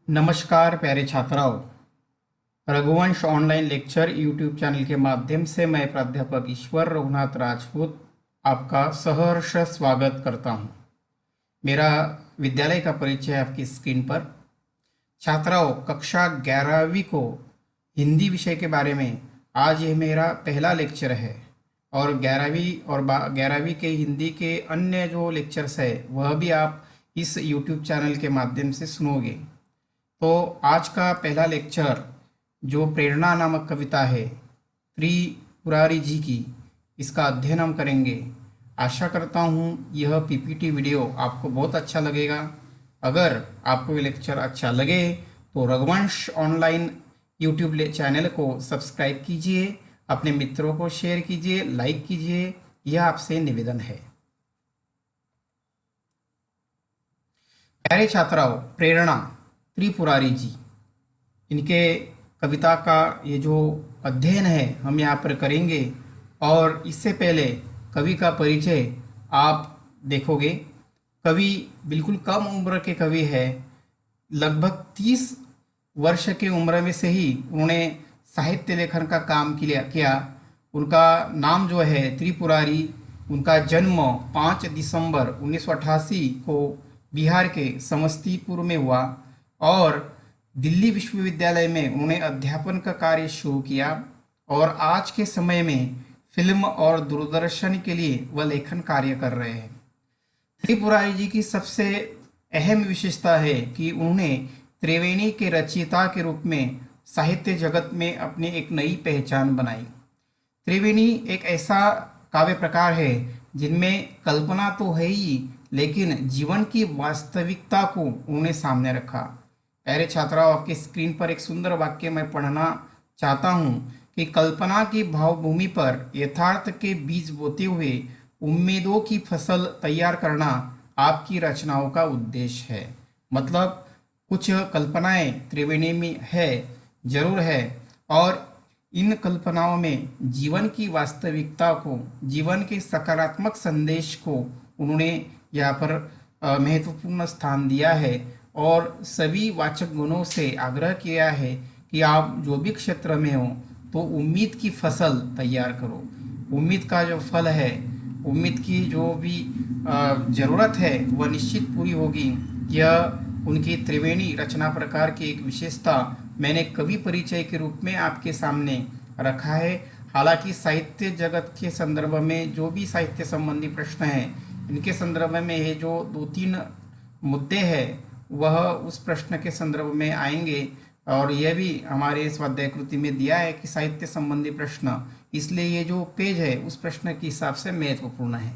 नमस्कार प्यारे छात्राओं। Raghuvansh online lecture YouTube channel के माध्यम से मैं प्राध्यापक ईश्वर रघुनाथ राजपूत आपका सहर्ष स्वागत करता हूं। मेरा विद्यालय का परिचय आपकी स्क्रीन पर। छात्राओं, कक्षा 11वीं को हिंदी विषय के बारे में आज यह मेरा पहला लेक्चर है और 11वीं के हिंदी के अन्य जो लेक्चर्स है वह भी आप इस यूट्यूब चैनल के माध्यम से सुनोगे। तो आज का पहला लेक्चर जो प्रेरणा नामक कविता है त्रिपुरारी जी की, इसका अध्ययन हम करेंगे। आशा करता हूँ यह पीपीटी वीडियो आपको बहुत अच्छा लगेगा। अगर आपको ये लेक्चर अच्छा लगे तो रघुवंश ऑनलाइन यूट्यूब चैनल को सब्सक्राइब कीजिए, अपने मित्रों को शेयर कीजिए, लाइक कीजिए, यह आपसे निवेदन है। प्यारे छात्राओं, प्रेरणा त्रिपुरारी जी, इनके कविता का ये जो अध्ययन है हम यहाँ पर करेंगे। और इससे पहले कवि का परिचय आप देखोगे। कवि बिल्कुल कम उम्र के कवि है। लगभग 30 वर्ष की उम्र में से ही उन्होंने साहित्य लेखन का काम किया। उनका नाम जो है त्रिपुरारी। उनका जन्म 5 दिसंबर 1988 को बिहार के समस्तीपुर में हुआ और दिल्ली विश्वविद्यालय में उन्होंने अध्यापन का कार्य शुरू किया और आज के समय में फिल्म और दूरदर्शन के लिए वह लेखन कार्य कर रहे हैं। त्रिपुरारी जी की सबसे अहम विशेषता है कि उन्होंने त्रिवेणी के रचयिता के रूप में साहित्य जगत में अपनी एक नई पहचान बनाई। त्रिवेणी एक ऐसा काव्य प्रकार है जिनमें कल्पना तो है ही, लेकिन जीवन की वास्तविकता को उन्होंने सामने रखा। प्यारे छात्राओं, आपकी स्क्रीन पर एक सुंदर वाक्य मैं पढ़ना चाहता हूँ कि कल्पना की भावभूमि पर यथार्थ के बीज बोते हुए उम्मीदों की फसल तैयार करना आपकी रचनाओं का उद्देश्य है। मतलब कुछ कल्पनाएं त्रिवेणी में है, जरूर है, और इन कल्पनाओं में जीवन की वास्तविकता को, जीवन के सकारात्मक संदेश को उन्होंने यहाँ पर महत्वपूर्ण स्थान दिया है और सभी वाचक गुणों से आग्रह किया है कि आप जो भी क्षेत्र में हो तो उम्मीद की फसल तैयार करो। उम्मीद का जो फल है, उम्मीद की जो भी ज़रूरत है वह निश्चित पूरी होगी। यह उनकी त्रिवेणी रचना प्रकार की एक विशेषता मैंने कवि परिचय के रूप में आपके सामने रखा है। हालांकि साहित्य जगत के संदर्भ में जो भी साहित्य संबंधी प्रश्न हैं, इनके संदर्भ में ये जो 2-3 मुद्दे हैं वह उस प्रश्न के संदर्भ में आएंगे और यह भी हमारे स्वाध्याय कृति में दिया है कि साहित्य संबंधी प्रश्न, इसलिए ये जो पेज है उस प्रश्न के हिसाब से महत्वपूर्ण है।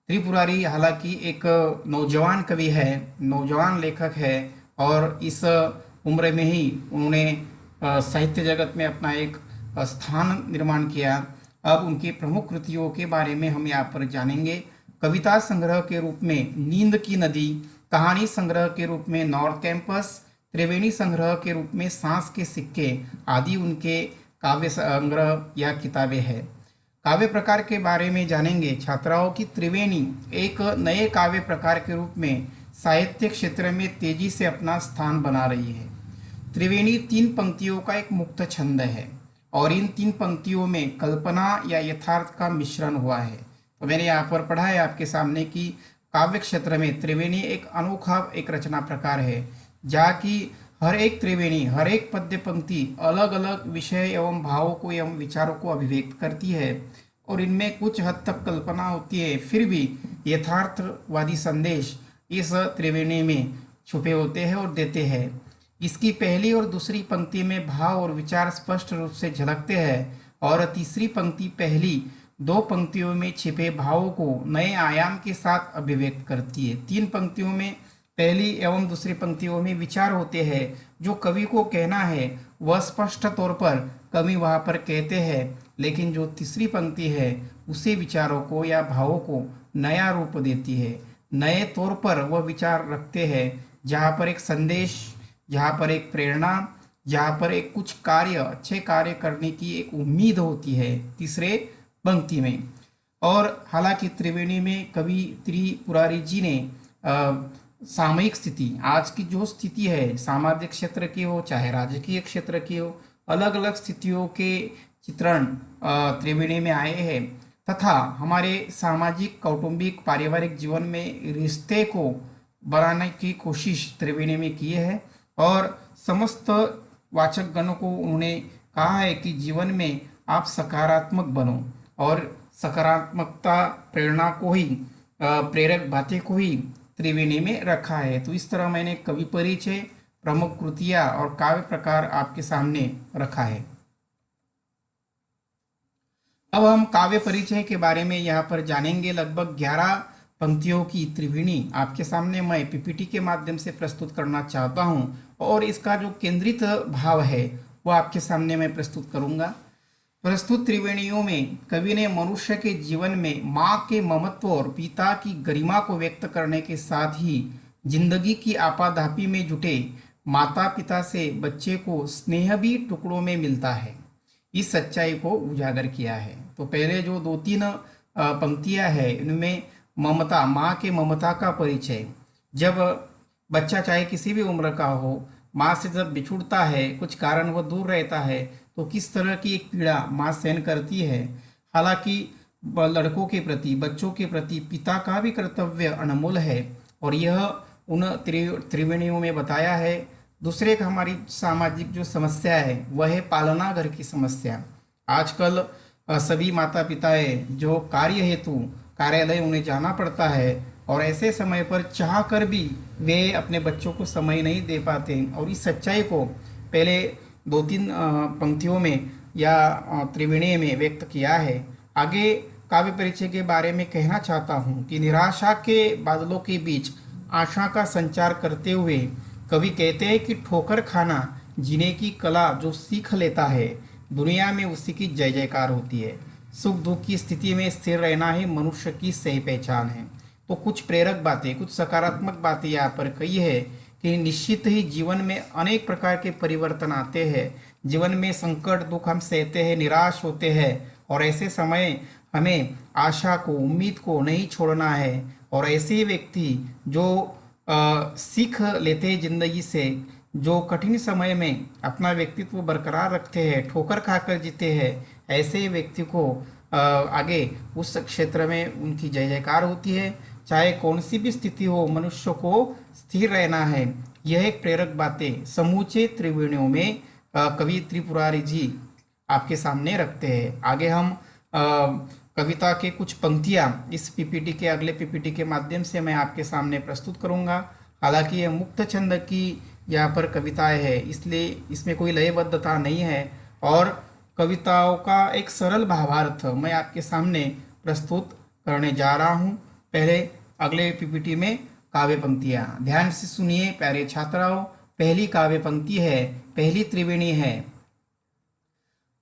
त्रिपुरारी हालांकि एक नौजवान कवि है, नौजवान लेखक है और इस उम्र में ही उन्होंने साहित्य जगत में अपना एक स्थान निर्माण किया। अब उनकी प्रमुख कृतियों के बारे में हम यहाँ पर जानेंगे। कविता संग्रह के रूप में नींद की नदी, कहानी संग्रह के रूप में नॉर्थ कैंपस, त्रिवेणी संग्रह के रूप में सांस के सिक्के आदि उनके काव्य संग्रह या किताबें हैं। काव्य प्रकार के बारे में जानेंगे छात्राओं की त्रिवेणी एक नए काव्य प्रकार के रूप में साहित्य क्षेत्र में तेजी से अपना स्थान बना रही है। त्रिवेणी 3 पंक्तियों का एक मुक्त छंद है और इन 3 पंक्तियों में कल्पना या यथार्थ का मिश्रण हुआ है। तो मैंने यहाँ पर पढ़ा है आपके सामने कि काव्य क्षेत्र में त्रिवेणी एक अनोखा एक रचना प्रकार है, जहाँ की हर एक त्रिवेणी, हर एक पद्य पंक्ति अलग अलग विषय एवं भावों को एवं विचारों को अभिव्यक्त करती है और इनमें कुछ हद तक कल्पना होती है, फिर भी यथार्थवादी संदेश इस त्रिवेणी में छुपे होते हैं और देते हैं। इसकी पहली और दूसरी पंक्ति में भाव और विचार स्पष्ट रूप से झलकते हैं और तीसरी पंक्ति पहली 2 पंक्तियों में छिपे भावों को नए आयाम के साथ अभिव्यक्त करती है। 3 पंक्तियों में, पहली एवं दूसरी पंक्तियों में विचार होते हैं। जो कवि को कहना है वह स्पष्ट तौर पर कवि वहाँ पर कहते हैं, लेकिन जो तीसरी पंक्ति है उसे विचारों को या भावों को नया रूप देती है। नए तौर पर वह विचार रखते हैं, जहाँ पर एक संदेश, जहाँ पर एक प्रेरणा, जहाँ पर एक कुछ कार्य, अच्छे कार्य करने की एक उम्मीद होती है तीसरे पंक्ति में। और हालांकि त्रिवेणी में कवि त्रिपुरारी जी ने सामयिक स्थिति, आज की जो स्थिति है सामाजिक क्षेत्र की हो चाहे राजकीय क्षेत्र की हो, अलग अलग स्थितियों के चित्रण त्रिवेणी में आए हैं तथा हमारे सामाजिक कौटुंबिक पारिवारिक जीवन में रिश्ते को बनाने की कोशिश त्रिवेणी में की है। और समस्त वाचक गणों को उन्होंने कहा है कि जीवन में आप सकारात्मक बनो और सकारात्मकता प्रेरणा को ही प्रेरक बातें को ही त्रिवेणी में रखा है। तो इस तरह मैंने कवि परिचय, प्रमुख कृतियां और काव्य प्रकार आपके सामने रखा है। अब हम काव्य परिचय के बारे में यहाँ पर जानेंगे। लगभग 11 पंक्तियों की त्रिवेणी आपके सामने मैं पीपीटी के माध्यम से प्रस्तुत करना चाहता हूँ और इसका जो केंद्रित भाव है वो आपके सामने मैं प्रस्तुत करूँगा। प्रस्तुत त्रिवेणियों में कवि ने मनुष्य के जीवन में माँ के ममत्व और पिता की गरिमा को व्यक्त करने के साथ ही जिंदगी की आपाधापी में जुटे माता पिता से बच्चे को स्नेह भी टुकड़ों में मिलता है, इस सच्चाई को उजागर किया है। तो पहले जो 2-3 पंक्तियां हैं इनमें ममता, माँ के ममता का परिचय। जब बच्चा चाहे किसी भी उम्र का हो, माँ से जब बिछुड़ता है, कुछ कारण वो दूर रहता है, तो किस तरह की एक पीड़ा माँ सहन करती है। हालांकि लड़कों के प्रति, बच्चों के प्रति पिता का भी कर्तव्य अनमोल है और यह उन त्रिवेणियों में बताया है। दूसरे एक हमारी सामाजिक जो समस्या है वह है पालना घर की समस्या। आजकल सभी माता पिताएं जो कार्य हेतु कार्यालय उन्हें जाना पड़ता है और ऐसे समय पर चाह कर भी वे अपने बच्चों को समय नहीं दे पाते और इस सच्चाई को पहले 2-3 पंक्तियों में या त्रिवेणी में व्यक्त किया है। आगे काव्य परिचय के बारे में कहना चाहता हूँ कि निराशा के बादलों के बीच आशा का संचार करते हुए कवि कहते हैं कि ठोकर खाना जीने की कला जो सीख लेता है, दुनिया में उसी की जय जयकार होती है। सुख दुख की स्थिति में स्थिर रहना ही मनुष्य की सही पहचान है। तो कुछ प्रेरक बातें, कुछ सकारात्मक बातें यहाँ पर कही है कि निश्चित ही जीवन में अनेक प्रकार के परिवर्तन आते हैं। जीवन में संकट दुख हम सहते हैं, निराश होते हैं और ऐसे समय हमें आशा को, उम्मीद को नहीं छोड़ना है। और ऐसे व्यक्ति जो सीख लेते हैं जिंदगी से, जो कठिन समय में अपना व्यक्तित्व बरकरार रखते हैं, ठोकर खाकर जीते हैं, ऐसे व्यक्ति को आगे उस क्षेत्र में उनकी जय जयकार होती है। चाहे कौन सी भी स्थिति हो, मनुष्य को स्थिर रहना है। यह एक प्रेरक बातें समूचे त्रिवेणियों में कवि त्रिपुरारी जी आपके सामने रखते हैं। आगे हम कविता के कुछ पंक्तियां इस पीपीटी के, अगले पीपीटी के माध्यम से मैं आपके सामने प्रस्तुत करूंगा। हालांकि यह मुक्त छंद की यहाँ पर कविताएं है, इसलिए इसमें कोई लयबद्धता नहीं है और कविताओं का एक सरल भावार्थ मैं आपके सामने प्रस्तुत करने जा रहा हूँ। पहले अगले पीपीटी में काव्य पंक्तियाँ ध्यान से सुनिए प्यारे छात्राओं। पहली काव्य पंक्ति है, पहली त्रिवेणी है।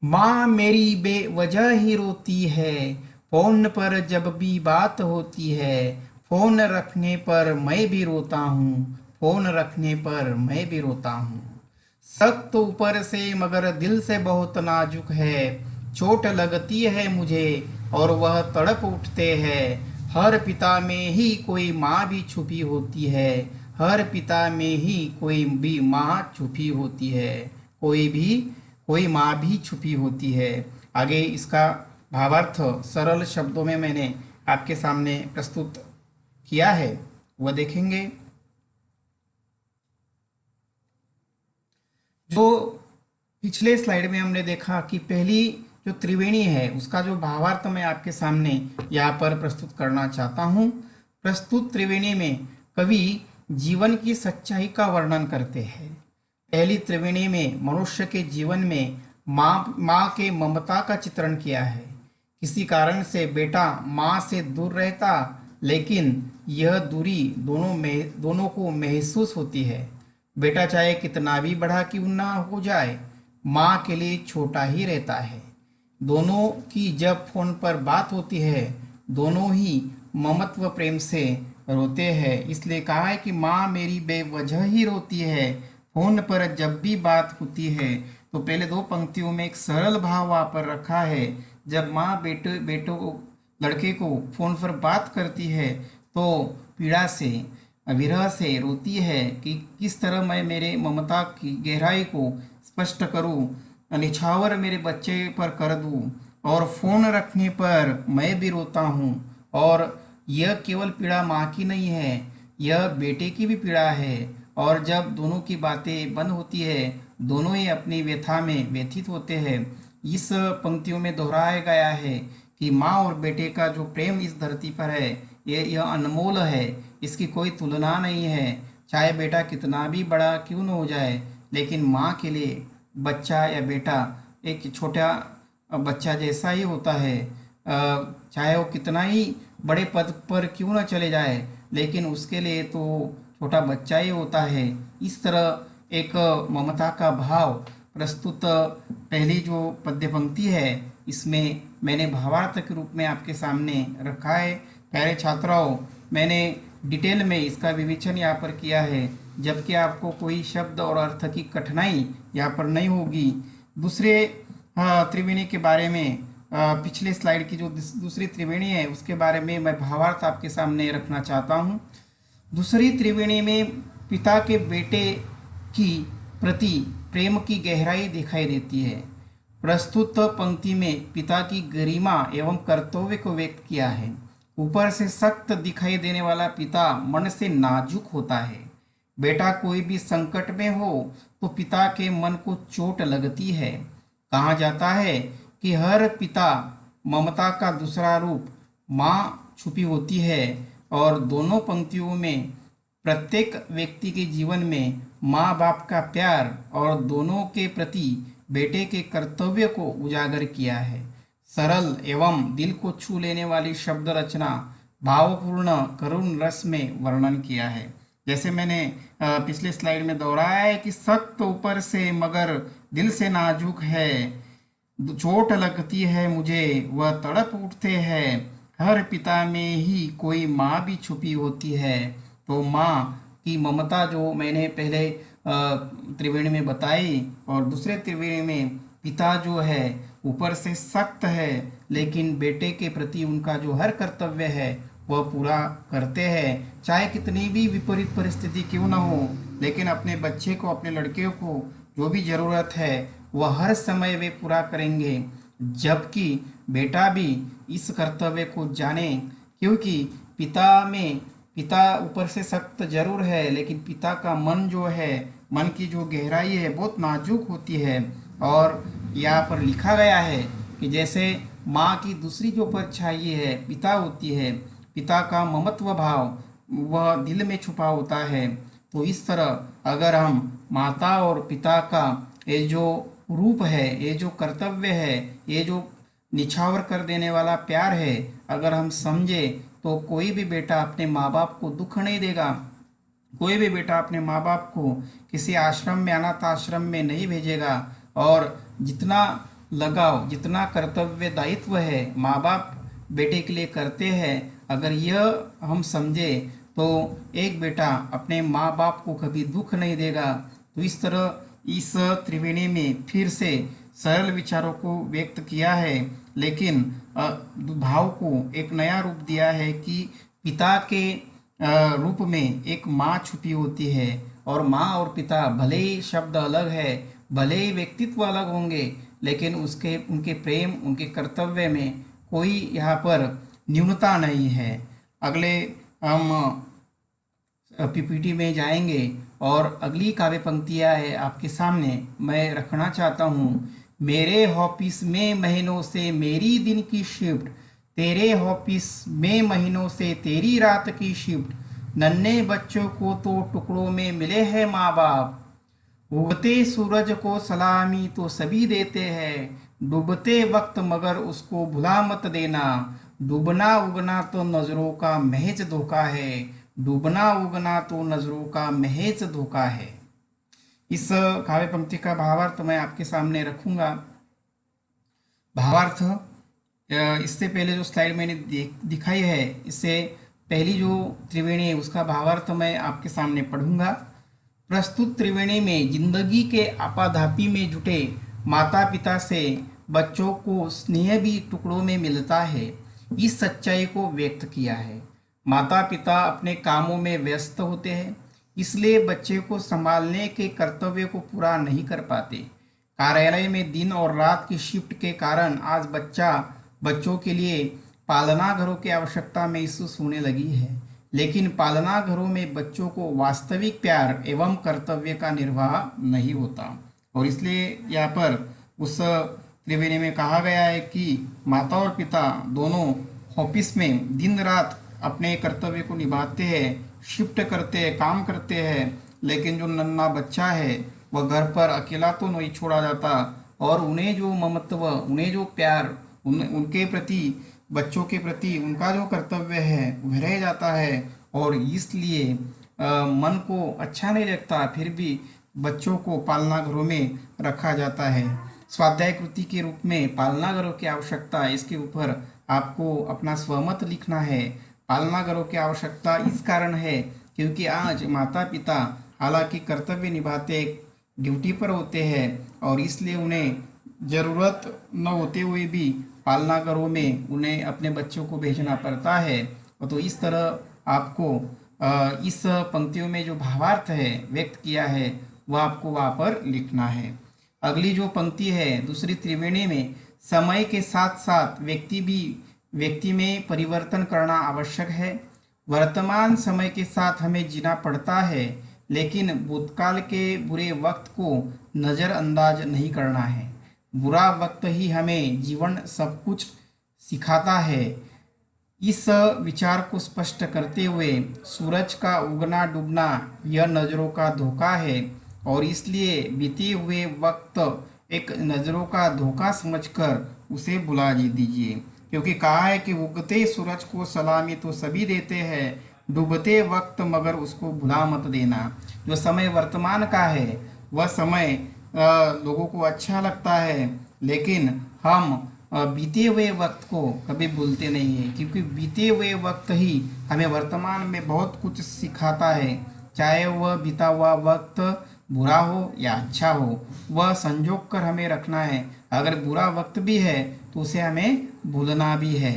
माँ मेरी बेवजह ही रोती है, फोन पर जब भी बात होती है, फोन रखने पर मैं भी रोता हूँ, फोन रखने पर मैं भी रोता हूँ। सख्त ऊपर से मगर दिल से बहुत नाजुक है, चोट लगती है मुझे और वह तड़प उठते हैं। हर पिता में ही कोई माँ भी छुपी होती है, हर पिता में ही कोई भी माँ छुपी होती है, कोई माँ भी छुपी होती है। आगे इसका भावार्थ सरल शब्दों में मैंने आपके सामने प्रस्तुत किया है, वह देखेंगे। जो पिछले स्लाइड में हमने देखा कि पहली जो त्रिवेणी है उसका जो भावार्थ मैं आपके सामने यहाँ पर प्रस्तुत करना चाहता हूँ। प्रस्तुत त्रिवेणी में कवि जीवन की सच्चाई का वर्णन करते हैं। पहली त्रिवेणी में मनुष्य के जीवन में माँ के ममता का चित्रण किया है। किसी कारण से बेटा माँ से दूर रहता, लेकिन यह दूरी दोनों को महसूस होती है। बेटा चाहे कितना भी बड़ा क्यों ना हो जाए, माँ के लिए छोटा ही रहता है। दोनों की जब फोन पर बात होती है, दोनों ही ममत्व प्रेम से रोते हैं। इसलिए कहा है कि माँ मेरी बेवजह ही रोती है, फोन पर जब भी बात होती है। तो पहले 2 पंक्तियों में एक सरल भाव वहाँ पर रखा है। जब माँ लड़के को फोन पर बात करती है तो पीड़ा से विरह से रोती है कि किस तरह मैं मेरे ममता की गहराई को स्पष्ट करूं, निछावर मेरे बच्चे पर कर दूं। और फ़ोन रखने पर मैं भी रोता हूं। और यह केवल पीड़ा माँ की नहीं है, यह बेटे की भी पीड़ा है। और जब दोनों की बातें बंद होती है, दोनों ही अपनी व्यथा में व्यथित होते हैं। इस पंक्तियों में दोहराया गया है कि माँ और बेटे का जो प्रेम इस धरती पर है, यह अनमोल है। इसकी कोई तुलना नहीं है। चाहे बेटा कितना भी बड़ा क्यों न हो जाए, लेकिन माँ के लिए बच्चा या बेटा एक छोटा बच्चा जैसा ही होता है। चाहे वो कितना ही बड़े पद पर क्यों न चले जाए, लेकिन उसके लिए तो छोटा बच्चा ही होता है। इस तरह एक ममता का भाव प्रस्तुत पहली जो पद्य पंक्ति है, इसमें मैंने भावार्थ के रूप में आपके सामने रखा है। प्यारे छात्राओं, मैंने डिटेल में इसका विवेचन यहाँ पर किया है, जबकि आपको कोई शब्द और अर्थ की कठिनाई यहाँ पर नहीं होगी। दूसरे त्रिवेणी के बारे में, पिछले स्लाइड की जो दूसरी त्रिवेणी है उसके बारे में मैं भावार्थ आपके सामने रखना चाहता हूँ। दूसरी त्रिवेणी में पिता के बेटे की प्रति प्रेम की गहराई दिखाई देती है। प्रस्तुत पंक्ति में पिता की गरिमा एवं कर्तव्य को व्यक्त किया है। ऊपर से सख्त दिखाई देने वाला पिता मन से नाजुक होता है। बेटा कोई भी संकट में हो तो पिता के मन को चोट लगती है। कहा जाता है कि हर पिता ममता का दूसरा रूप माँ छुपी होती है। और दोनों पंक्तियों में प्रत्येक व्यक्ति के जीवन में माँ बाप का प्यार और दोनों के प्रति बेटे के कर्तव्य को उजागर किया है। सरल एवं दिल को छू लेने वाली शब्द रचना भावपूर्ण करुण रस में वर्णन किया है। जैसे मैंने पिछले स्लाइड में दोहराया है कि सख्त ऊपर से मगर दिल से नाजुक है, चोट लगती है मुझे वह तड़प उठते हैं। हर पिता में ही कोई माँ भी छुपी होती है। तो माँ की ममता जो मैंने पहले त्रिवेणी में बताई, और दूसरे त्रिवेणी में पिता जो है ऊपर से सख्त है, लेकिन बेटे के प्रति उनका जो हर कर्तव्य है वह पूरा करते हैं। चाहे कितनी भी विपरीत परिस्थिति क्यों ना हो, लेकिन अपने बच्चे को, अपने लड़के को जो भी ज़रूरत है वह हर समय वे पूरा करेंगे। जबकि बेटा भी इस कर्तव्य को जाने, क्योंकि पिता ऊपर से सख्त जरूर है, लेकिन पिता का मन जो है, मन की जो गहराई है बहुत नाजुक होती है। और यहाँ पर लिखा गया है कि जैसे माँ की दूसरी जो परछाई है पिता होती है, पिता का ममत्व भाव वह दिल में छुपा होता है। तो इस तरह अगर हम माता और पिता का ये जो रूप है, ये जो कर्तव्य है, ये जो निछावर कर देने वाला प्यार है, अगर हम समझे तो कोई भी बेटा अपने माँ बाप को दुख नहीं देगा। कोई भी बेटा अपने माँ बाप को किसी आश्रम में, अनाथ आश्रम में नहीं भेजेगा। और जितना लगाव, जितना कर्तव्य दायित्व है माँ बाप बेटे के लिए करते हैं, अगर यह हम समझे तो एक बेटा अपने माँ बाप को कभी दुख नहीं देगा। तो इस तरह इस त्रिवेणी में फिर से सरल विचारों को व्यक्त किया है, लेकिन भाव को एक नया रूप दिया है कि पिता के रूप में एक माँ छुपी होती है। और माँ और पिता भले ही शब्द अलग है, भले ही व्यक्तित्व अलग होंगे, लेकिन उनके प्रेम, उनके कर्तव्य में कोई यहाँ पर न्यूनता नहीं है। अगले हम पीपीटी में जाएंगे और अगली काव्य पंक्तियाँ है आपके सामने मैं रखना चाहता हूँ। मेरे ऑफिस में महीनों से मेरी दिन की शिफ्ट, तेरे ऑफिस में महीनों से तेरी रात की शिफ्ट। नन्हे बच्चों को तो टुकड़ों में मिले हैं माँ बाप, उगते सूरज को सलामी तो सभी देते हैं। डूबते वक्त मगर उसको भुला मत देना, डूबना उगना तो नजरों का महज धोखा है, डूबना उगना तो नजरों का महज धोखा है। इस काव्य पंक्ति का भावार्थ मैं आपके सामने रखूंगा। भावार्थ इससे पहले जो स्लाइड मैंने दिखाई है, इससे पहली जो त्रिवेणी है उसका भावार्थ मैं आपके सामने पढ़ूंगा। प्रस्तुत त्रिवेणी में जिंदगी के आपाधापी में जुटे माता पिता से बच्चों को स्नेह भी टुकड़ों में मिलता है, इस सच्चाई को व्यक्त किया है। माता पिता अपने कामों में व्यस्त होते हैं, इसलिए बच्चे को संभालने के कर्तव्य को पूरा नहीं कर पाते। कार्यालय में दिन और रात की शिफ्ट के कारण आज बच्चों के लिए पालना घरों की आवश्यकता महसूस होने लगी है, लेकिन पालना घरों में बच्चों को वास्तविक प्यार एवं कर्तव्य का निर्वाह नहीं होता। और इसलिए यहाँ पर उस त्रिवेणी में कहा गया है कि माता और पिता दोनों ऑफिस में दिन रात अपने कर्तव्य को निभाते हैं, शिफ्ट करते हैं, काम करते हैं, लेकिन जो नन्हा बच्चा है वह घर पर अकेला तो नहीं छोड़ा जाता, और उन्हें जो ममत्व, उन्हें जो प्यार, उनके प्रति, बच्चों के प्रति उनका जो कर्तव्य है वह रह जाता है। और इसलिए मन को अच्छा नहीं लगता, फिर भी बच्चों को पालना घरों में रखा जाता है। स्वाध्याय कृति के रूप में पालना घरों की आवश्यकता है, इसके ऊपर आपको अपना स्वमत लिखना है। पालना घरों की आवश्यकता इस कारण है क्योंकि आज माता पिता हालांकि कर्तव्य निभाते ड्यूटी पर होते हैं, और इसलिए उन्हें ज़रूरत न होते हुए भी पालना घरों में उन्हें अपने बच्चों को भेजना पड़ता है। तो इस तरह आपको इस पंक्तियों में जो भावार्थ है व्यक्त किया है वह आपको वहाँ पर लिखना है। अगली जो पंक्ति है दूसरी त्रिवेणी में, समय के साथ साथ व्यक्ति में परिवर्तन करना आवश्यक है। वर्तमान समय के साथ हमें जीना पड़ता है, लेकिन भूतकाल के बुरे वक्त को नज़रअंदाज नहीं करना है। बुरा वक्त ही हमें जीवन सब कुछ सिखाता है। इस विचार को स्पष्ट करते हुए सूरज का उगना डूबना यह नज़रों का धोखा है, और इसलिए बीते हुए वक्त एक नज़रों का धोखा समझकर उसे भुला दीजिए, क्योंकि कहा है कि उगते सूरज को सलामी तो सभी देते हैं, डूबते वक्त मगर उसको भुला मत देना। जो समय वर्तमान का है वह समय लोगों को अच्छा लगता है, लेकिन हम बीते हुए वक्त को कभी भूलते नहीं हैं, क्योंकि बीते हुए वक्त ही हमें वर्तमान में बहुत कुछ सिखाता है। चाहे वह बीता हुआ वक्त बुरा हो या अच्छा हो, वह संजोग कर हमें रखना है। अगर बुरा वक्त भी है तो उसे हमें भूलना भी है।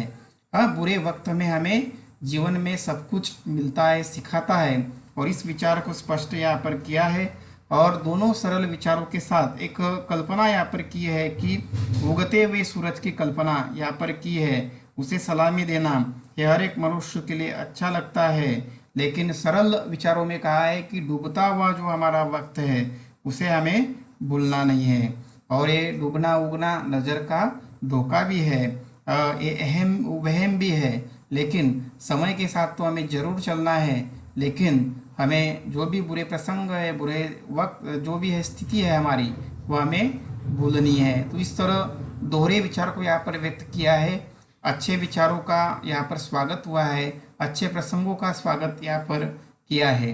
बुरे वक्त में हमें जीवन में सब कुछ मिलता है, सिखाता है, और इस विचार को स्पष्ट यहाँ पर किया है। और दोनों सरल विचारों के साथ एक कल्पना यहाँ पर की है कि उगते हुए सूरज की कल्पना यहाँ पर की है। उसे सलामी देना यह हर एक मनुष्य के लिए अच्छा लगता है, लेकिन सरल विचारों में कहा है कि डूबता हुआ जो हमारा वक्त है उसे हमें भूलना नहीं है। और ये डूबना उगना नज़र का धोखा भी है, ये अहम वहम भी है, लेकिन समय के साथ तो हमें ज़रूर चलना है। लेकिन हमें जो भी बुरे प्रसंग है, बुरे वक्त जो भी है, स्थिति है हमारी, वो हमें भूलनी है। तो इस तरह दोहरे विचार को यहाँ पर व्यक्त किया है। अच्छे विचारों का यहाँ पर स्वागत हुआ है, अच्छे प्रसंगों का स्वागत यहाँ पर किया है।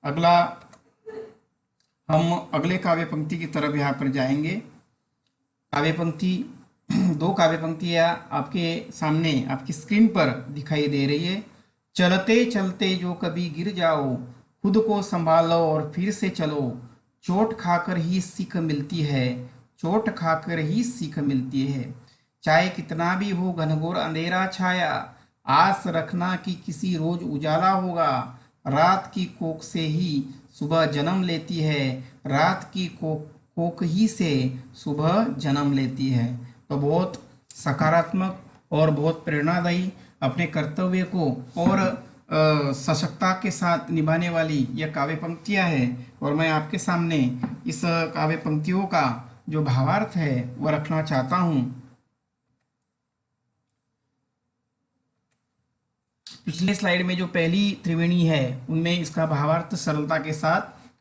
अगला हम अगले काव्य पंक्ति की तरफ यहाँ पर जाएंगे। काव्य पंक्ति दो काव्य पंक्तियाँ आपके सामने आपकी स्क्रीन पर दिखाई दे रही है। चलते चलते जो कभी गिर जाओ, खुद को संभालो और फिर से चलो, चोट खाकर ही सीख मिलती है, चोट खाकर ही सीख मिलती है। चाहे कितना भी हो घनघोर अंधेरा छाया, आस रखना कि किसी रोज उजाला होगा। रात की कोख से ही सुबह जन्म लेती है, रात की कोख ही से सुबह जन्म लेती है। तो बहुत सकारात्मक और बहुत प्रेरणादायी, अपने कर्तव्य को और सशक्तता के साथ निभाने वाली यह काव्य पंक्तियाँ हैं। और मैं आपके सामने इस काव्य पंक्तियों का जो भावार्थ है वह रखना चाहता हूँ। पिछले स्लाइड में जो पहली त्रिवेणी है उनमें इसका भावार्थ सरलता के साथ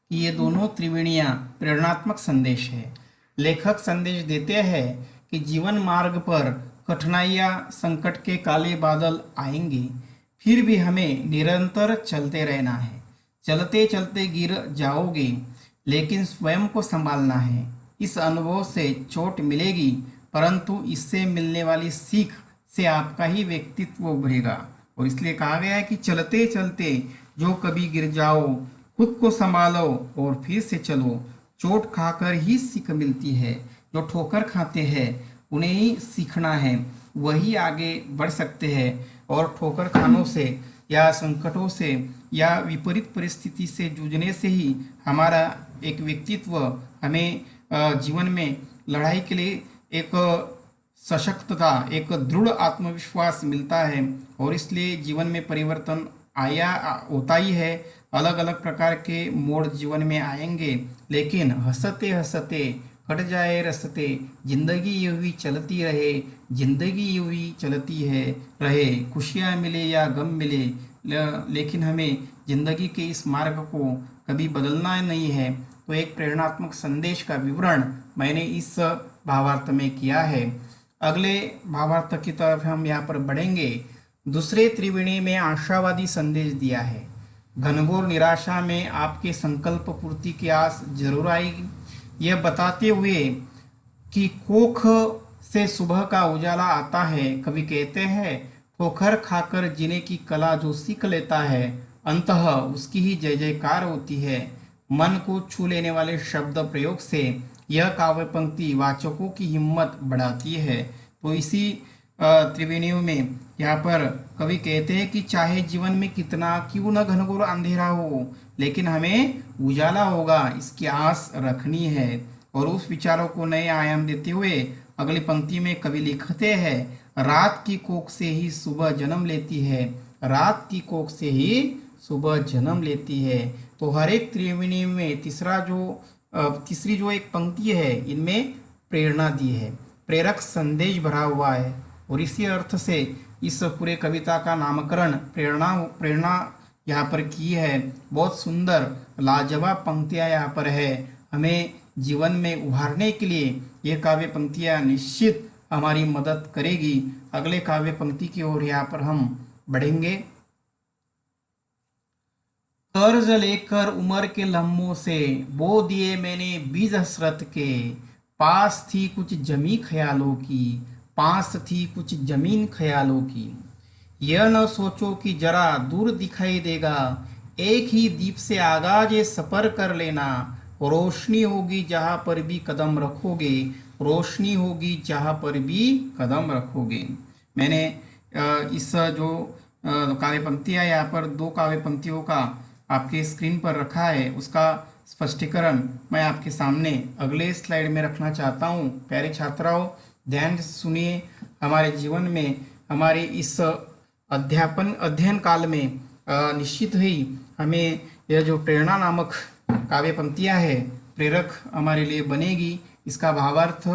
कि ये दोनों त्रिवेणियाँ प्रेरणात्मक संदेश है। लेखक संदेश देते हैं कि जीवन मार्ग पर कठिनाइयाँ, संकट के काले बादल आएंगे, फिर भी हमें निरंतर चलते रहना है। चलते चलते गिर जाओगे, लेकिन स्वयं को संभालना है। इस अनुभव से चोट मिलेगी, परंतु इससे मिलने वाली सीख से आपका ही व्यक्तित्व उभरेगा। और इसलिए कहा गया है कि चलते चलते जो कभी गिर जाओ, खुद को संभालो और फिर से चलो, चोट खाकर ही सीख मिलती है। जो ठोकर खाते हैं उन्हें ही सीखना है, वही आगे बढ़ सकते हैं, और ठोकर खानों से या संकटों से या विपरीत परिस्थिति से जूझने से ही हमारा एक व्यक्तित्व हमें जीवन में लड़ाई के लिए एक सशक्तता, एक दृढ़ आत्मविश्वास मिलता है। और इसलिए जीवन में परिवर्तन होता ही है। अलग अलग प्रकार के मोड़ जीवन में आएंगे, लेकिन हंसते हंसते कट जाए रस्ते, जिंदगी यूं ही चलती रहे, जिंदगी यूं ही चलती है रहे, खुशियाँ मिले या गम मिले, लेकिन हमें जिंदगी के इस मार्ग को कभी बदलना नहीं है। तो एक प्रेरणात्मक संदेश का विवरण मैंने इस भावार्थ में किया है। अगले भावार्थ की तरफ हम यहाँ पर बढ़ेंगे। दूसरे त्रिवेणी में आशावादी संदेश दिया है। घनघोर निराशा में आपके संकल्प पूर्ति की आस जरूर आएगी, यह बताते हुए कि कोख से सुबह का उजाला आता है। कवि कहते हैं, ठोकर खाकर जीने की कला जो सीख लेता है, अंततः उसकी ही जय जयकार होती है। मन को छू लेने वाले शब्द प्रयोग से यह काव्य पंक्ति वाचकों की हिम्मत बढ़ाती है। तो इसी त्रिवेणियों में यहाँ पर कवि कहते हैं कि चाहे जीवन में कितना क्यों न घनघोर अंधेरा हो, लेकिन हमें उजाला होगा, इसकी आस रखनी है। और उस विचारों को नए आयाम देते हुए अगली पंक्ति में कवि लिखते हैं, रात की कोख से ही सुबह जन्म लेती है, रात की कोख से ही सुबह जन्म लेती है। तो हर एक त्रिवेणी में तीसरी जो एक पंक्ति है, इनमें प्रेरणा दी है, प्रेरक संदेश भरा हुआ है। और इसी अर्थ से इस पूरे कविता का नामकरण प्रेरणा यहाँ पर की है। बहुत सुंदर लाजवाब पंक्तियाँ यहाँ पर है। हमें जीवन में उभारने के लिए ये काव्य पंक्तियाँ निश्चित हमारी मदद करेगी। अगले काव्य पंक्ति की ओर यहाँ पर हम बढ़ेंगे। कर्ज लेकर उम्र के लम्हों से बो दिए मैंने बीज हसरत के, पास थी कुछ जमी ख्यालों की, पास थी कुछ जमीन ख्यालों की। यह न सोचो कि जरा दूर दिखाई देगा, एक ही दीप से आगाज सफर कर लेना, रोशनी होगी जहाँ पर भी कदम रखोगे, रोशनी होगी जहाँ पर भी कदम रखोगे। मैंने इस जो काव्य पंक्तियाँ यहाँ पर दो काव्य पंक्तियों का आपके स्क्रीन पर रखा है, उसका स्पष्टीकरण मैं आपके सामने अगले स्लाइड में रखना चाहता हूँ। प्यारे छात्राओं, ध्यान से सुनिए। हमारे जीवन में हमारे इस अध्ययन काल में निश्चित ही हमें यह जो प्रेरणा नामक काव्य पंक्तियाँ है प्रेरक हमारे लिए बनेगी। इसका भावार्थ,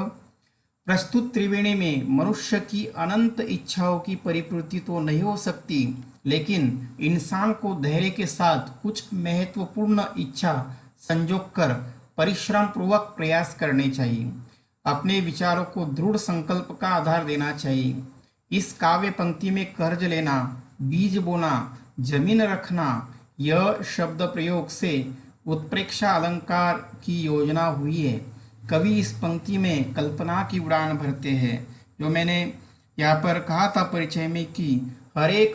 प्रस्तुत त्रिवेणी में मनुष्य की अनंत इच्छाओं की परिपूर्ति तो नहीं हो सकती, लेकिन इंसान को धैर्य के साथ कुछ महत्वपूर्ण इच्छा संजोग कर परिश्रम पूर्वक प्रयास करने चाहिए। अपने विचारों को दृढ़ संकल्प का आधार देना चाहिए। इस काव्य पंक्ति में कर्ज लेना, बीज बोना, जमीन रखना, यह शब्द प्रयोग से उत्प्रेक्षा अलंकार की योजना हुई है। कवि इस पंक्ति में कल्पना की उड़ान भरते हैं। जो मैंने यहाँ पर कहा था परिचय में कि हर एक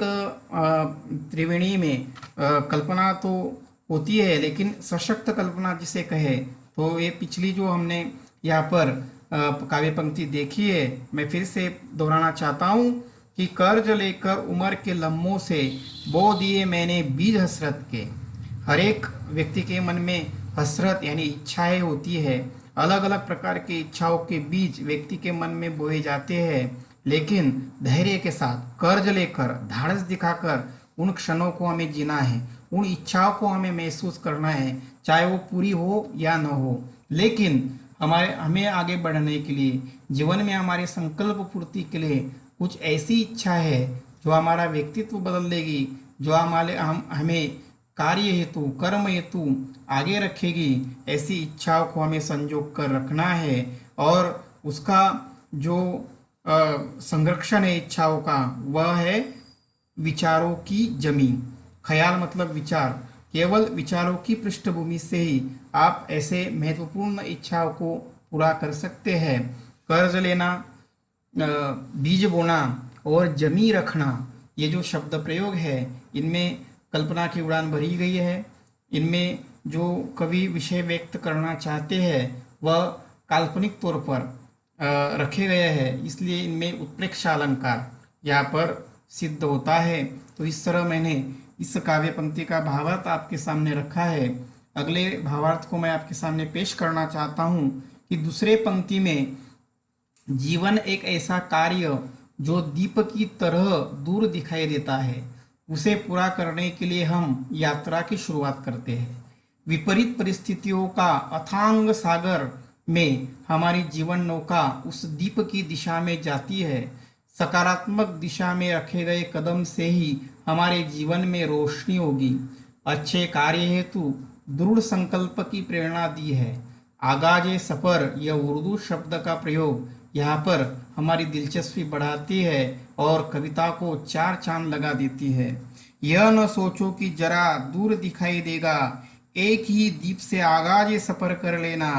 त्रिवेणी में कल्पना तो होती है, लेकिन सशक्त कल्पना जिसे कहे, तो ये पिछली जो हमने यहाँ पर काव्य पंक्ति देखी है, मैं फिर से दोहराना चाहता हूँ कि कर्ज लेकर उम्र के लम्हों से बो दिए मैंने बीज हसरत के। हर एक व्यक्ति के मन में हसरत यानी इच्छाएं होती है। अलग अलग प्रकार की इच्छाओं के बीज व्यक्ति के मन में बोए जाते हैं, लेकिन धैर्य के साथ कर्ज लेकर धाड़स दिखाकर उन क्षणों को हमें जीना है, उन इच्छाओं को हमें महसूस करना है, चाहे वो पूरी हो या न हो। लेकिन हमें आगे बढ़ने के लिए, जीवन में हमारे संकल्प पूर्ति के लिए कुछ ऐसी इच्छा है जो हमारा व्यक्तित्व बदल देगी, जो हमें कार्य हेतु, कर्म हेतु आगे रखेगी। ऐसी इच्छाओं को हमें संजोग कर रखना है और उसका जो संरक्षण है इच्छाओं का, वह है विचारों की जमीन। ख्याल मतलब विचार। केवल विचारों की पृष्ठभूमि से ही आप ऐसे महत्वपूर्ण इच्छाओं को पूरा कर सकते हैं। कर्ज लेना, बीज बोना और जमी रखना, ये जो शब्द प्रयोग है, इनमें कल्पना की उड़ान भरी गई है। इनमें जो कवि विषय व्यक्त करना चाहते हैं वह काल्पनिक तौर पर रखे गए हैं, इसलिए इनमें उत्प्रेक्षा अलंकार यहाँ पर सिद्ध होता है। तो इस तरह मैंने इस काव्य पंक्ति का भावार्थ आपके सामने रखा है। अगले भावार्थ को मैं आपके सामने पेश करना चाहता हूँ कि दूसरे पंक्ति में जीवन एक ऐसा कार्य जो दीप की तरह दूर दिखाई देता है, उसे पूरा करने के लिए हम यात्रा की शुरुआत करते हैं। विपरीत परिस्थितियों का अथांग सागर में हमारी जीवन नौका उस दीप की दिशा में जाती है। सकारात्मक दिशा में रखे गए कदम से ही हमारे जीवन में रोशनी होगी। अच्छे कार्य हेतु दृढ़ संकल्प की प्रेरणा दी है। आगाज़े सफ़र यह उर्दू शब्द का प्रयोग यहाँ पर हमारी दिलचस्पी बढ़ाती है और कविता को चार चांद लगा देती है। यह न सोचो कि जरा दूर दिखाई देगा, एक ही दीप से आगाज़े सफ़र कर लेना,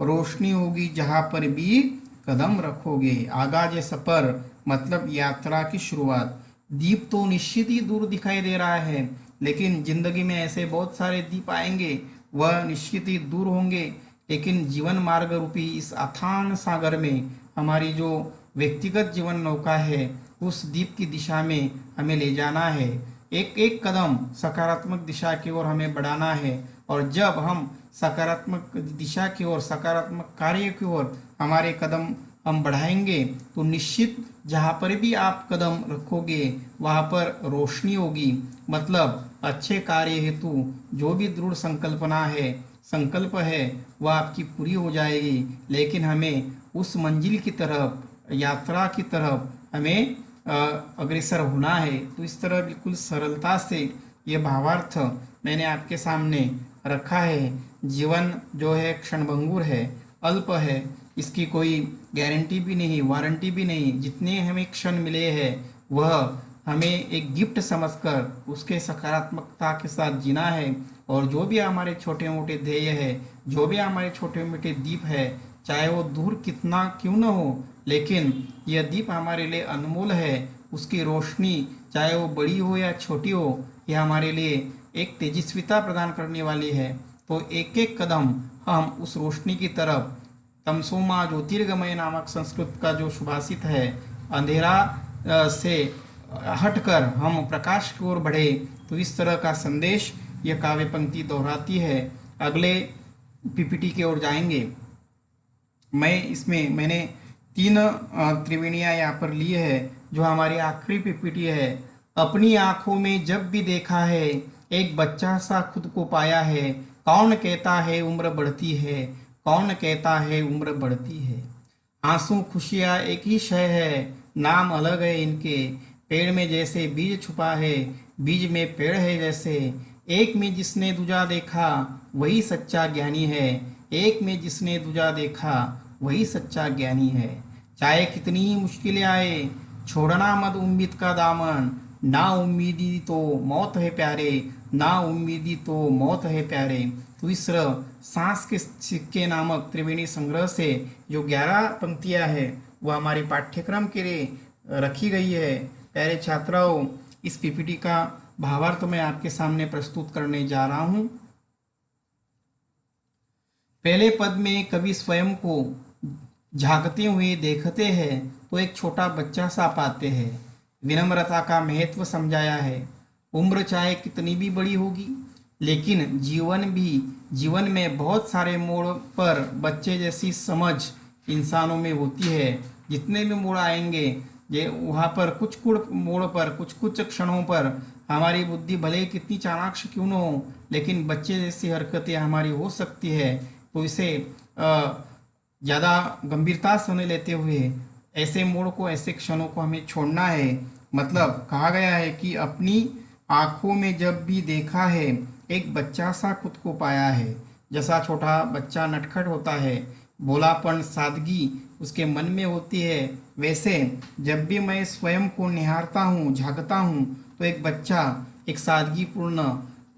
रोशनी होगी जहाँ पर भी कदम रखोगे। आगाज़े सफ़र मतलब यात्रा की शुरुआत। दीप तो निश्चित ही दूर दिखाई दे रहा है, लेकिन जिंदगी में ऐसे बहुत सारे दीप आएंगे, वह निश्चित ही दूर होंगे, लेकिन जीवन मार्ग रूपी इस अथान सागर में हमारी जो व्यक्तिगत जीवन नौका है, उस दीप की दिशा में हमें ले जाना है। एक एक कदम सकारात्मक दिशा की ओर हमें बढ़ाना है, और जब हम सकारात्मक दिशा की ओर, सकारात्मक कार्य की ओर हमारे कदम हम बढ़ाएंगे, तो निश्चित जहाँ पर भी आप कदम रखोगे वहाँ पर रोशनी होगी। मतलब अच्छे कार्य हेतु जो भी दृढ़ संकल्प है वह आपकी पूरी हो जाएगी, लेकिन हमें उस मंजिल की तरफ, यात्रा की तरफ हमें अग्रसर होना है। तो इस तरह बिल्कुल सरलता से ये भावार्थ मैंने आपके सामने रखा है। जीवन जो है क्षणभंगुर है, अल्प है, इसकी कोई गारंटी भी नहीं, वारंटी भी नहीं। जितने हमें क्षण मिले हैं वह हमें एक गिफ्ट समझकर उसके सकारात्मकता के साथ जीना है। और जो भी हमारे छोटे मोटे ध्येय है, जो भी हमारे छोटे मोटे दीप है, चाहे वो दूर कितना क्यों न हो, लेकिन यह दीप हमारे लिए अनमोल है। उसकी रोशनी चाहे वो बड़ी हो या छोटी हो, यह हमारे लिए एक तेजस्विता प्रदान करने वाली है। तो एक एक कदम हम उस रोशनी की तरफ, तमसोमा ज्योतिर्गमय नामक संस्कृत का जो सुभाषित है, अंधेरा से हटकर हम प्रकाश की ओर बढ़े, तो इस तरह का संदेश यह काव्य पंक्ति दोहराती है। अगले पीपीटी की ओर जाएंगे। मैंने 3 त्रिवेणियाँ यहाँ पर ली है, जो हमारी आखिरी पीपीटी है। अपनी आंखों में जब भी देखा है, एक बच्चा सा खुद को पाया है, कौन कहता है उम्र बढ़ती है, कौन कहता है उम्र बढ़ती है। आंसू खुशियाँ एक ही शय है, नाम अलग है इनके। पेड़ में जैसे बीज छुपा है, बीज में पेड़ है जैसे। एक में जिसने दूजा देखा वही सच्चा ज्ञानी है, एक में जिसने दूजा देखा वही सच्चा ज्ञानी है। चाहे कितनी ही मुश्किलें आए, छोड़ना मत उम्मीद का दामन, ना उम्मीदी तो मौत है प्यारे, ना उम्मीदी तो मौत है प्यारे। तो इस तरह सांस के सिक्के नामक त्रिवेणी संग्रह से जो 11 पंक्तियां हैं वह हमारे पाठ्यक्रम के लिए रखी गई है। प्यारे छात्राओं, इस पीपीटी का भावार्थ मैं आपके सामने प्रस्तुत करने जा रहा हूँ। पहले पद में कवि स्वयं को झांकते हुए देखते हैं तो एक छोटा बच्चा सा पाते हैं। विनम्रता का महत्व समझाया है। उम्र चाहे कितनी भी बड़ी होगी, लेकिन जीवन में बहुत सारे मोड़ पर बच्चे जैसी समझ इंसानों में होती है। जितने भी मोड़ आएंगे, ये वहाँ पर कुछ मोड़ पर, कुछ क्षणों पर हमारी बुद्धि भले कितनी चाणाक्ष क्यों न हो, लेकिन बच्चे जैसी हरकतें हमारी हो सकती है। तो इसे ज़्यादा गंभीरता से नहीं लेते हुए ऐसे मोड़ को, ऐसे क्षणों को हमें छोड़ना है। मतलब कहा गया है कि अपनी आँखों में जब भी देखा है, एक बच्चा सा खुद को पाया है। जैसा छोटा बच्चा नटखट होता है, भोलापन, सादगी उसके मन में होती है, वैसे जब भी मैं स्वयं को निहारता हूँ, झांकता हूँ, तो एक बच्चा, एक सादगीपूर्ण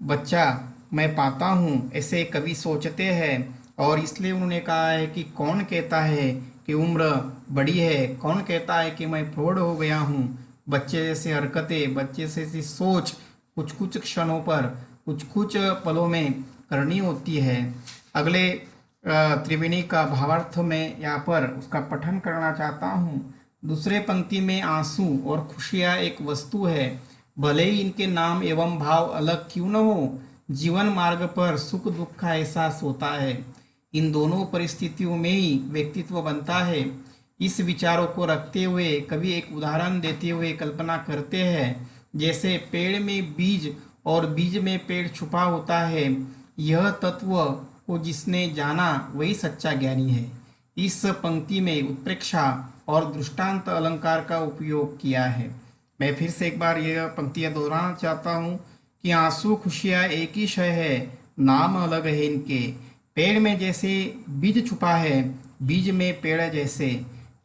बच्चा मैं पाता हूँ, ऐसे कवि सोचते हैं। और इसलिए उन्होंने कहा है कि कौन कहता है कि उम्र बड़ी है, कौन कहता है कि मैं प्रौढ़ हो गया हूँ। बच्चे जैसे हरकतें, बच्चे जैसी सोच कुछ क्षणों पर, कुछ पलों में करनी होती है। अगले त्रिवेणी का भावार्थ में यहाँ पर उसका पठन करना चाहता हूँ। दूसरे पंक्ति में आंसू और खुशियाँ एक वस्तु है, भले ही इनके नाम एवं भाव अलग क्यों न हो, जीवन मार्ग पर सुख दुख का एहसास होता है। इन दोनों परिस्थितियों में ही व्यक्तित्व बनता है। इस विचारों को रखते हुए कवि एक उदाहरण देते हुए कल्पना करते हैं, जैसे पेड़ में बीज और बीज में पेड़ छुपा होता है। यह तत्व को जिसने जाना वही सच्चा ज्ञानी है। इस पंक्ति में उत्प्रेक्षा और दृष्टांत अलंकार का उपयोग किया है। मैं फिर से एक बार यह पंक्तियाँ दोहराना चाहता हूँ कि आंसू खुशियाँ एक ही शय है, नाम अलग है इनके। पेड़ में जैसे बीज छुपा है, बीज में पेड़ जैसे,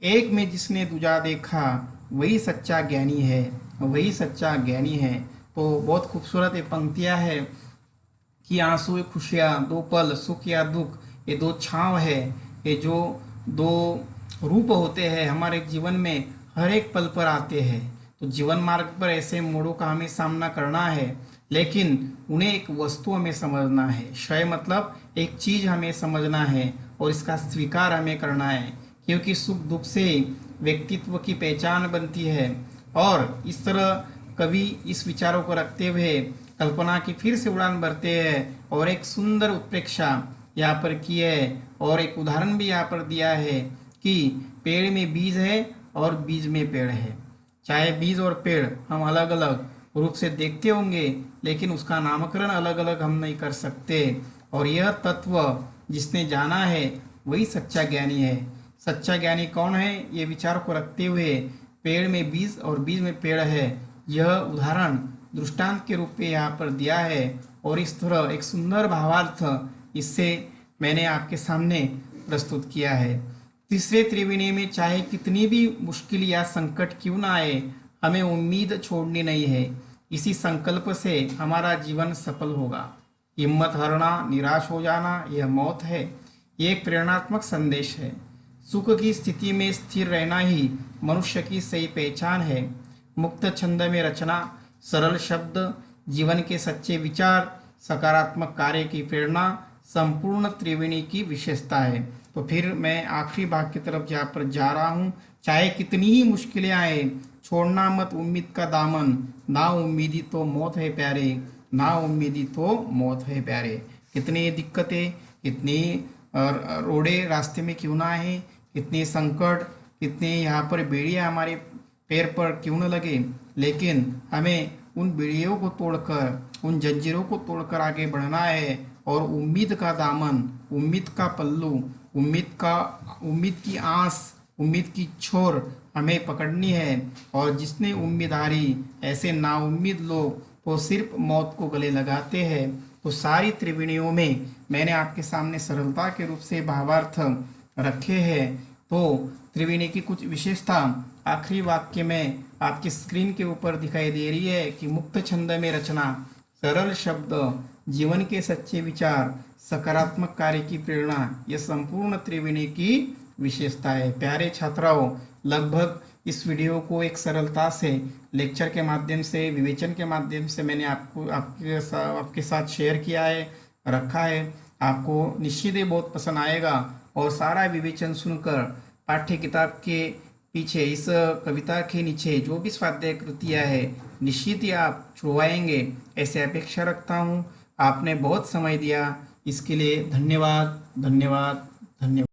एक में जिसने दूजा देखा वही सच्चा ज्ञानी है, वही सच्चा ज्ञानी है। तो बहुत खूबसूरत ये पंक्तियाँ है कि आंसू खुशियाँ, दो पल सुख या दुख, ये दो छांव है, ये जो दो रूप होते हैं हमारे जीवन में हर एक पल पर आते हैं। तो जीवन मार्ग पर ऐसे मोड़ों का हमें सामना करना है, लेकिन उन्हें एक वस्तु हमें समझना है। शय मतलब एक चीज़ हमें समझना है और इसका स्वीकार हमें करना है, क्योंकि सुख दुख से व्यक्तित्व की पहचान बनती है। और इस तरह कवि इस विचारों को रखते हुए कल्पना की फिर से उड़ान भरते हैं और एक सुंदर उत्प्रेक्षा यहाँ पर की है और एक उदाहरण भी यहाँ पर दिया है कि पेड़ में बीज है और बीज में पेड़ है। चाहे बीज और पेड़ हम अलग अलग रूप से देखते होंगे, लेकिन उसका नामकरण अलग अलग हम नहीं कर सकते। और यह तत्व जिसने जाना है वही सच्चा ज्ञानी है। सच्चा ज्ञानी कौन है, ये विचार को रखते हुए पेड़ में बीज और बीज में पेड़ है, यह उदाहरण दृष्टांत के रूप में यहाँ पर दिया है। और इस तरह एक सुंदर भावार्थ इससे मैंने आपके सामने प्रस्तुत किया है। तीसरे त्रिवेणी में चाहे कितनी भी मुश्किल या संकट क्यों ना आए, हमें उम्मीद छोड़नी नहीं है। इसी संकल्प से हमारा जीवन सफल होगा। हिम्मत हारना, निराश हो जाना, यह मौत है। ये एक प्रेरणात्मक संदेश है। सुख की स्थिति में स्थिर रहना ही मनुष्य की सही पहचान है। मुक्त छंद में रचना, सरल शब्द, जीवन के सच्चे विचार, सकारात्मक कार्य की प्रेरणा संपूर्ण त्रिवेणी की विशेषता है। तो फिर मैं आखिरी भाग की तरफ जहाँ पर जा रहा हूँ, चाहे कितनी ही मुश्किलें आए, छोड़ना मत उम्मीद का दामन, ना उम्मीदी तो मौत है प्यारे, ना उम्मीदी तो मौत है प्यारे। कितनी दिक्कतें, कितनी रोड़े रास्ते में क्यों ना आए, कितने संकट, कितने यहाँ पर बेड़ियाँ हमारे पैर पर क्यों न लगे, लेकिन हमें उन बेड़ियों को तोड़कर, उन जंजीरों को तोड़कर आगे बढ़ना है। और उम्मीद का दामन, उम्मीद का पल्लू, उम्मीद की आस, उम्मीद की छोर हमें पकड़नी है। और जिसने उम्मीद हारी, ऐसे नाउम्मीद लोग तो सिर्फ मौत को गले लगाते हैं। तो सारी त्रिवेणियों में मैंने आपके सामने सरलता के रूप से भावार्थ रखे हैं। तो त्रिवेणी की कुछ विशेषता आखिरी वाक्य में आपकी स्क्रीन के ऊपर दिखाई दे रही है कि मुक्त छंद में रचना, सरल शब्द, जीवन के सच्चे विचार, सकारात्मक कार्य की प्रेरणा, यह संपूर्ण त्रिवेणी की विशेषता है। प्यारे छात्राओं, लगभग इस वीडियो को एक सरलता से लेक्चर के माध्यम से, विवेचन के माध्यम से मैंने आपके साथ शेयर किया है, रखा है। आपको निश्चित ही बहुत पसंद आएगा और सारा विवेचन सुनकर पाठ्य किताब के पीछे, इस कविता के नीचे जो भी स्वाध्याय कृतियाँ है, निश्चित ही आप छुड़वाएंगे, ऐसे अपेक्षा रखता हूँ। आपने बहुत समय दिया, इसके लिए धन्यवाद, धन्यवाद, धन्यवाद।